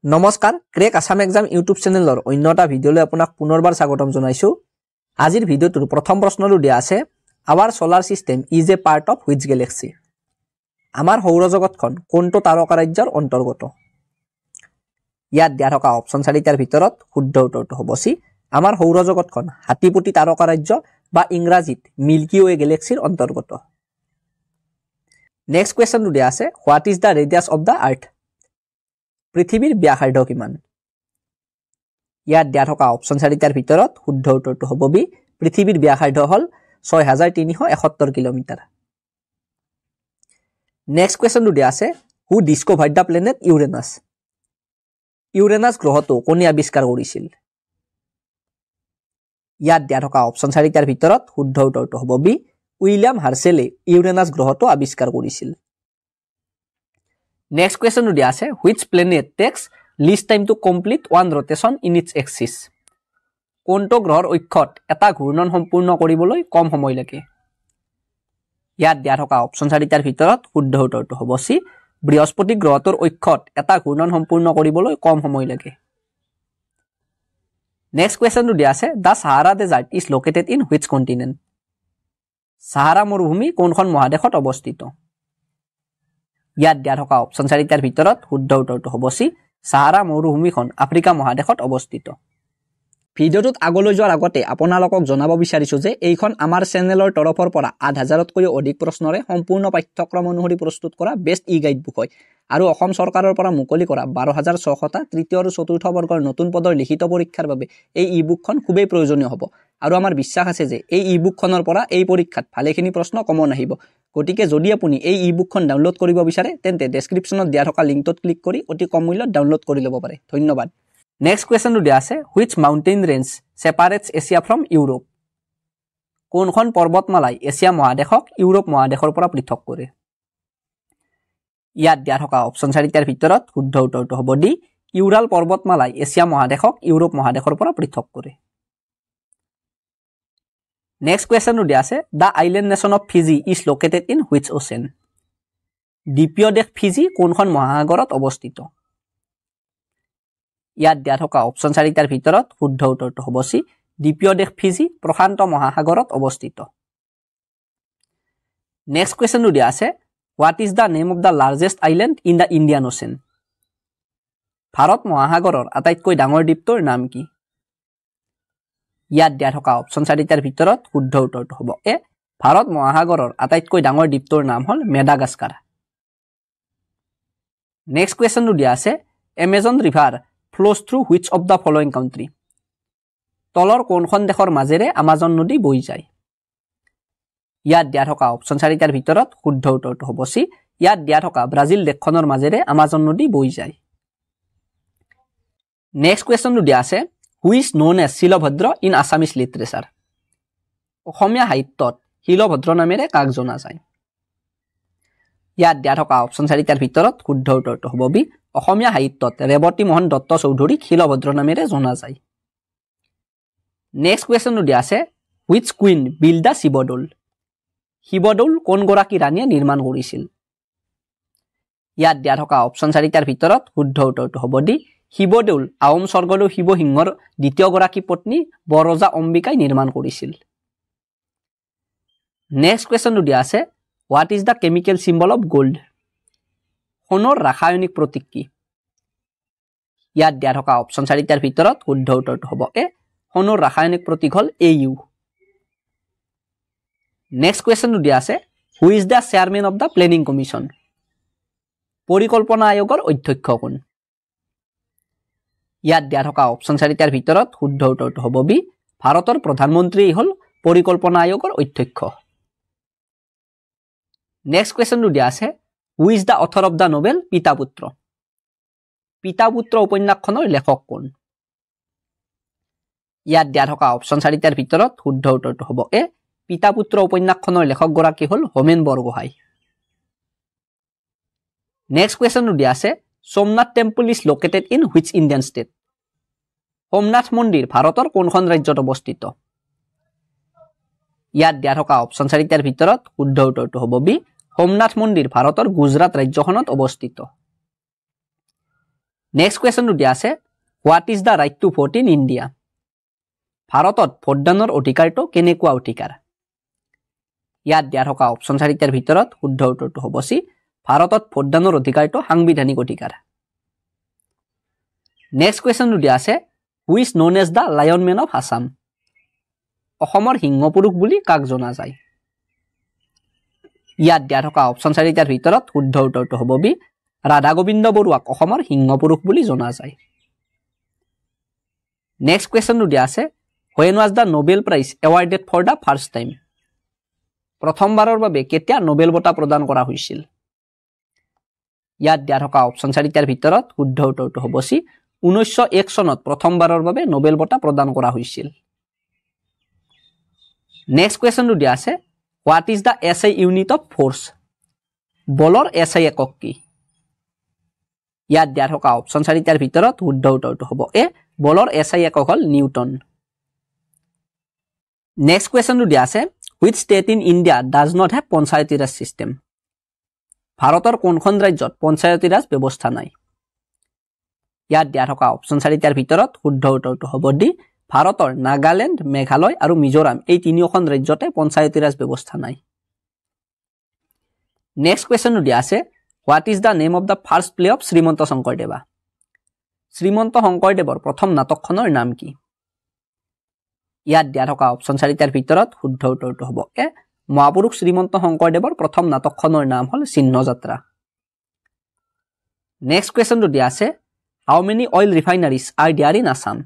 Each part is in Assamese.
নমস্কাৰ ক্ৰেক আসাম এক্সাম ইউটিউব চেনেলৰ অন্য এটা ভিডিঅলৈ আপোনাক পুনৰবাৰ স্বাগতম জনাইছো। আজিৰ ভিডিঅ'টোৰ প্ৰথম প্ৰশ্নটো দিয়া আছে our solar system is a part of which galaxy. আমাৰ সৌৰজগতখন কোনটো তাৰকা ৰাজ্যৰ অন্তৰ্গত? ইয়াত দিয়া থকা অপচন 4টাৰ ভিতৰত শুদ্ধ উত্তৰটো হ'ব চি। আমাৰ সৌৰজগতখন হাতীপতি তাৰকা ৰাজ্য বা ইংৰাজীত মিল্কি ৱে গেলেক্সিৰ অন্তৰ্গত। নেক্সট কুৱেশ্যনটো দিয়া আছে what is the radius of the earth? পৃথিৱীৰ ব্যাসাৰ্ধ কিমান? ইয়াত দিয়া থকা অপচন 4টাৰ ভিতৰত শুদ্ধ উত্তৰটো হ'ব বি। পৃথিৱীৰ ব্যাসাৰ্ধ হ'ল 6371 কিলোমিটাৰ। নেক্সট কুৱেশ্যনটো দিয়া আছে who discovered the planet Uranus? Uranus গ্ৰহটো কোনে আৱিষ্কাৰ কৰিছিল? ইয়াত দিয়া থকা অপচন 4টাৰ ভিতৰত শুদ্ধ উত্তৰটো হ'ব বি। উইলিয়াম হাৰ্চেলে ইউৰেনাছ গ্ৰহটো আৱিষ্কাৰ কৰিছিল। নেক্সট কুৱেশ্যনটো দিয়া আছে which planet takes least time to complete one rotation in its axis? কোনটো গ্ৰহৰ অক্ষত এটা ঘূৰ্ণন সম্পূৰ্ণ কৰিবলৈ কম সময় লাগে? ইয়াত দিয়া থকা অপচন 4টাৰ ভিতৰত শুদ্ধ উত্তৰটো হ'ব চি। বৃহস্পতি গ্ৰহটোৰ অক্ষত এটা ঘূৰ্ণন সম্পূৰ্ণ কৰিবলৈ কম সময় লাগে। নেক্সট কুৱেশ্যনটো দিয়া আছে the Sahara desert is located in which continent? Sahara মৰুভূমি কোনখন মহাদেশত অৱস্থিত? ইয়াত দিয়া থকা অপচন 4টাৰ ভিতৰত শুদ্ধ উত্তৰটো হ'ব চি। সাহাৰা মৰুভূমিখন আফ্ৰিকা মহাদেশত অৱস্থিত। ভিডিঅ'টোত আগলৈ যোৱাৰ আগতে আপোনালোকক জনাব বিচাৰিছো যে এইখন আমাৰ চেনেলৰ তৰফৰ পৰা 8000তকৈও অধিক প্ৰশ্নৰে সম্পূৰ্ণ পাঠ্যক্ৰম অনুসৰি প্ৰস্তুত কৰা বেষ্ট ই গাইড বুক হয় আৰু অসম চৰকাৰৰ পৰা মুকলি কৰা 12600টা তৃতীয় আৰু চতুৰ্থ বৰ্গৰ নতুন পদৰ লিখিত পৰীক্ষাৰ বাবে এই ই বুকখন খুবেই প্ৰয়োজনীয় হ'ব আৰু আমাৰ বিশ্বাস আছে যে এই ই বুকখনৰ পৰা এই পৰীক্ষাত ভালেখিনি প্ৰশ্ন কমন আহিব। গতিকে যদি আপুনি এই ই বুকখন ডাউনলোড কৰিব বিচাৰে তেন্তে ডেছক্ৰিপশ্যনত দিয়া থকা লিংকটোত ক্লিক কৰি অতি কম মূল্যত ডাউনলোড কৰি ল'ব পাৰে। ধন্যবাদ। নেক্সট কুৱেশ্যনটো দিয়া আছে which mountain range separates Asia from Europe? কোনখন পৰ্বতমালাই এছিয়া মহাদেশক ইউৰোপ মহাদেশৰ পৰা পৃথক কৰে? ইয়াত দিয়া থকা অপচন 4টাৰ ভিতৰত শুদ্ধ উত্তৰটো হ'ব ডি। ইউৰাল পৰ্বতমালাই এছিয়া মহাদেশক ইউৰোপ মহাদেশৰ পৰা পৃথক কৰে। নেক্সট কুৱেশ্যনটো দিয়া আছে the island nation of Fiji is located in which ocean? দ্বীপীয় দেশ ফিজি কোনখন মহাসাগৰত অৱস্থিত? ইয়াত দিয়া থকা অপচন 4টাৰ ভিতৰত শুদ্ধ উত্তৰটো হ'ব চি। দ্বীপীয় দেশ ফিজি প্ৰশান্ত মহাসাগৰত অৱস্থিত। নেক্সট কুৱেশ্যনটো দিয়া আছে what is the name of the largest island in the Indian ocean? Bharat মহাসাগৰৰ আটাইতকৈ ডাঙৰ দ্বীপটোৰ নাম কি? ইয়াত দিয়া থকা অপচন 4টাৰ ভিতৰত শুদ্ধ উত্তৰটো হ'ব এ। ভাৰত মহাসাগৰৰ আটাইতকৈ ডাঙৰ দ্বীপটোৰ নাম হ'ল মেডাগাস্কাৰ। নেক্সট কুৱেশ্যনটো দিয়া আছে Amazon river flows through which of the following country? তলৰ কোনখন দেশৰ মাজেৰে আমাজন নদী বৈ যায়? ইয়াত দিয়া থকা অপচন 4টাৰ ভিতৰত শুদ্ধ উত্তৰটো হ'ব চি। ইয়াত দিয়া থকা ব্ৰাজিল দেশখনৰ মাজেৰে আমাজন নদী বৈ যায়। নেক্সট কুৱেশ্যনটো দিয়া আছে which known as Shilbhadra in Assamese literature? অসমীয়া সাহিত্যত শিলভদ্ৰ নামেৰে কাক জনা যায়? ইয়াত দিয়া থকা অপচন 4টাৰ ভিতৰত শুদ্ধ উত্তৰটো হ'ব বি। অসমীয়া সাহিত্যত ৰেৱতী মোহন দত্ত চৌধুৰীক শিলভদ্ৰ নামেৰে জনা যায়। নেক্সট কুৱেশ্যনটো দিয়া আছে which queen build the Sivadol? Sivadol কোনগৰাকী ৰাণীয়ে নিৰ্মাণ কৰিছিল? ইয়াত দিয়া থকা অপচন 4টাৰ ভিতৰত শুদ্ধ উত্তৰটো হ'ব ডি। শিৱদৌল আহোম স্বৰ্গদেউ শিৱসিংহৰ দ্বিতীয়গৰাকী পত্নী বৰৰজা অম্বিকাই নিৰ্মাণ কৰিছিল। নেক্সট কুৱেশ্যনটো দিয়া আছে what is the chemical symbol of gold? সোণৰ ৰাসায়নিক প্ৰতীক কি? ইয়াত দিয়া থকা অপচন 4টাৰ ভিতৰত শুদ্ধ উত্তৰটো হ'ব এ। সোণৰ ৰাসায়নিক প্ৰতীক হ'ল AU। নেক্সট কুৱেশ্যনটো দিয়া আছে who is the chairman of the planning commission? পৰিকল্পনা আয়োগৰ অধ্যক্ষ কোন? ইয়াত দিয়া থকা অপচন 4টাৰ ভিতৰত শুদ্ধ উত্তৰটো হ'ব বি। ভাৰতৰ প্ৰধানমন্ত্ৰী হ'ল পৰিকল্পনা আয়োগৰ অধ্যক্ষ। নেক্সট কুৱেশ্যনটো দিয়া আছে who is the author of the novel পিতা পুত্ৰ? পিতা পুত্ৰ উপন্যাসখনৰ লেখক কোন? ইয়াত দিয়া থকা অপচন 4টাৰ ভিতৰত শুদ্ধ উত্তৰটো হ'ব এ। পিতা পুত্ৰ উপন্যাসখনৰ লেখকগৰাকী হ'ল হোমেন বৰগোহাঁই। নেক্সট কুৱেশ্যনটো দিয়া আছে Somnath temple is located in which Indian state? Somnath মন্দিৰ ভাৰতৰ কোনখন ৰাজ্যত অৱস্থিত? ইয়াত দিয়া থকা অপচন 4টাৰ ভিতৰত শুদ্ধ উত্তৰটো হ'ব বি। সোমনাথ মন্দিৰ ভাৰতৰ গুজৰাট ৰাজ্যখনত অৱস্থিত। নেক্সট কুৱেশ্যনটো দিয়া আছে what is the right to vote in India ভাৰতত ভোটদানৰ অধিকাৰটো কেনেকুৱা অধিকাৰ ইয়াত দিয়া থকা অপশ্যন চাৰিটাৰ ভিতৰত শুদ্ধ উত্তৰটো হ'ব চি ভাৰতত ভোটদানৰ অধিকাৰটো সাংবিধানিক অধিকাৰ নেক্সট কুৱেশ্যনটো দিয়া আছে who is known as the lion man of Assam অসমৰ সিংহ পুৰুষ বুলি কাক জনা যায় ইয়াত দিয়া থকা অপশ্যন চাৰিটাৰ ভিতৰত শুদ্ধ উত্তৰটো হ'ব বি ৰাধা গোবিন্দ বৰুৱাক অসমৰ সিংহ পুৰুষ বুলি জনা যায় নেক্সট কুৱেশ্যনটো দিয়া আছে when was the Nobel Prize awarded for the first time প্ৰথমবাৰৰ বাবে কেতিয়া নোবেল বঁটা প্ৰদান কৰা হৈছিল ইয়াত দিয়া থকা অপশ্যন চাৰিটাৰ ভিতৰত শুদ্ধ উত্তৰটো হ'ব চি 1901 চনত প্ৰথমবাৰৰ বাবে নোবেল বঁটা প্ৰদান কৰা হৈছিল নেক্সট কুৱেশ্যনটো দিয়া আছে what is the SI unit of force বলৰ এছআই একক কি ইয়াত দিয়া থকা অপশ্যন চাৰিটাৰ ভিতৰত শুদ্ধ উত্তৰটো হ'ব এ বলৰ এছআই একক হ'ল নিউটন নেক্সট কুৱেশ্যনটো দিয়া আছে which state in India does not have Panchayati Raj system ভাৰতৰ কোনখন ৰাজ্যত পঞ্চায়তী ৰাজ ব্যৱস্থা নাই ইয়াত দিয়া থকা অপশ্যন চাৰিটাৰ ভিতৰত শুদ্ধ উত্তৰটো হ'ব ডি ভাৰতৰ নাগালেণ্ড মেঘালয় আৰু মিজোৰাম এই তিনিওখন ৰাজ্যতে পঞ্চায়তী ৰাজ ব্যৱস্থা নাই নেক্সট কুৱেশ্যনটো দিয়া আছে what is the name of the first play of Srimanta Sankardeva Srimanta শংকৰদেৱৰ প্ৰথম নাটকখনৰ নাম কি ইয়াত দিয়া থকা অপশ্যন চাৰিটাৰ ভিতৰত শুদ্ধ উত্তৰটো হ'ব এ মহাপুৰুষ শ্ৰীমন্ত শংকৰদেৱৰ প্ৰথম নাটকখনৰ নাম হ'ল চিহ্নযাত্ৰা নেক্সট কুৱেশ্যনটো দিয়া আছে how many oil refineries are there in Assam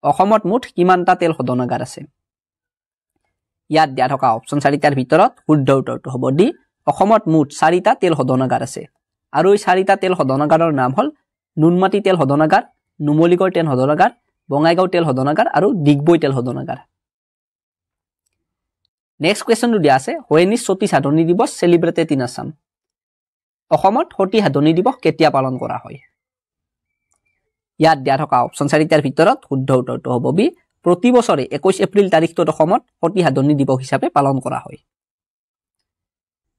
অসমত মুঠ কিমানটা তেল শোধনাগাৰ আছে ইয়াত দিয়া থকা অপশ্যন চাৰিটাৰ ভিতৰত শুদ্ধ উত্তৰটো হ'ব ডি অসমত মুঠ 4টা তেল শোধনাগাৰ আছে আৰু এই 4টা তেল শোধনাগাৰৰ নাম হ'ল নুনমাটি তেল শোধনাগাৰ নুমলীগড় তেল শোধনাগাৰ বঙাইগাঁও তেল শোধনাগাৰ আৰু ডিগবৈ তেল শোধনাগাৰ নেক্সট কুৱেশ্যনটো দিয়া আছে when is সতী সাধনী দিৱস সেলিব্ৰেটেড ইন আছাম অসমত সতী সাধনী দিৱস কেতিয়া পালন কৰা হয় ইয়াত দিয়া থকা অপশ্যন চাৰিটাৰ ভিতৰত শুদ্ধ উত্তৰটো হ'ব বি প্ৰতি বছৰে 21 এপ্ৰিল তাৰিখটোত অসমত সতী সাধনী দিৱস হিচাপে পালন কৰা হয়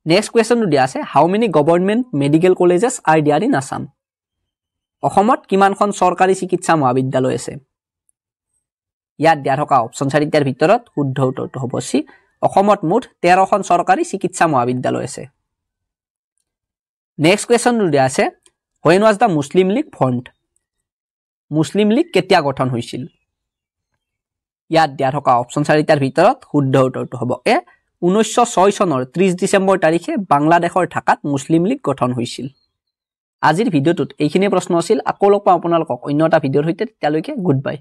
নেক্সট কুৱেশ্যনটো দিয়া আছে how many government medical colleges are there in Assam অসমত কিমানখন চৰকাৰী চিকিৎসা মহাবিদ্যালয় আছে ইয়াত দিয়া থকা অপশ্যন চাৰিটাৰ ভিতৰত শুদ্ধ উত্তৰটো হ'ব চি অসমত মুঠ 13খন চৰকাৰী চিকিৎসা মহাবিদ্যালয় আছে নেক্সট কুৱেশ্যনটো দিয়া আছে when was the Muslim league formed Muslim league কেতিয়া গঠন হৈছিল ইয়াত দিয়া থকা অপশ্যন চাৰিটাৰ ভিতৰত শুদ্ধ উত্তৰটো হ'ব এ 1906 চনৰ 30 ডিচেম্বৰ তাৰিখে বাংলাদেশৰ ঢাকাত মুছলিম লীগ গঠন হৈছিল আজিৰ ভিডিঅ'টোত এইখিনি প্ৰশ্ন আছিল আকৌ লগ পাম আপোনালোকক অন্য এটা ভিডিঅ'ৰ সৈতে তেতিয়ালৈকে গুড বাই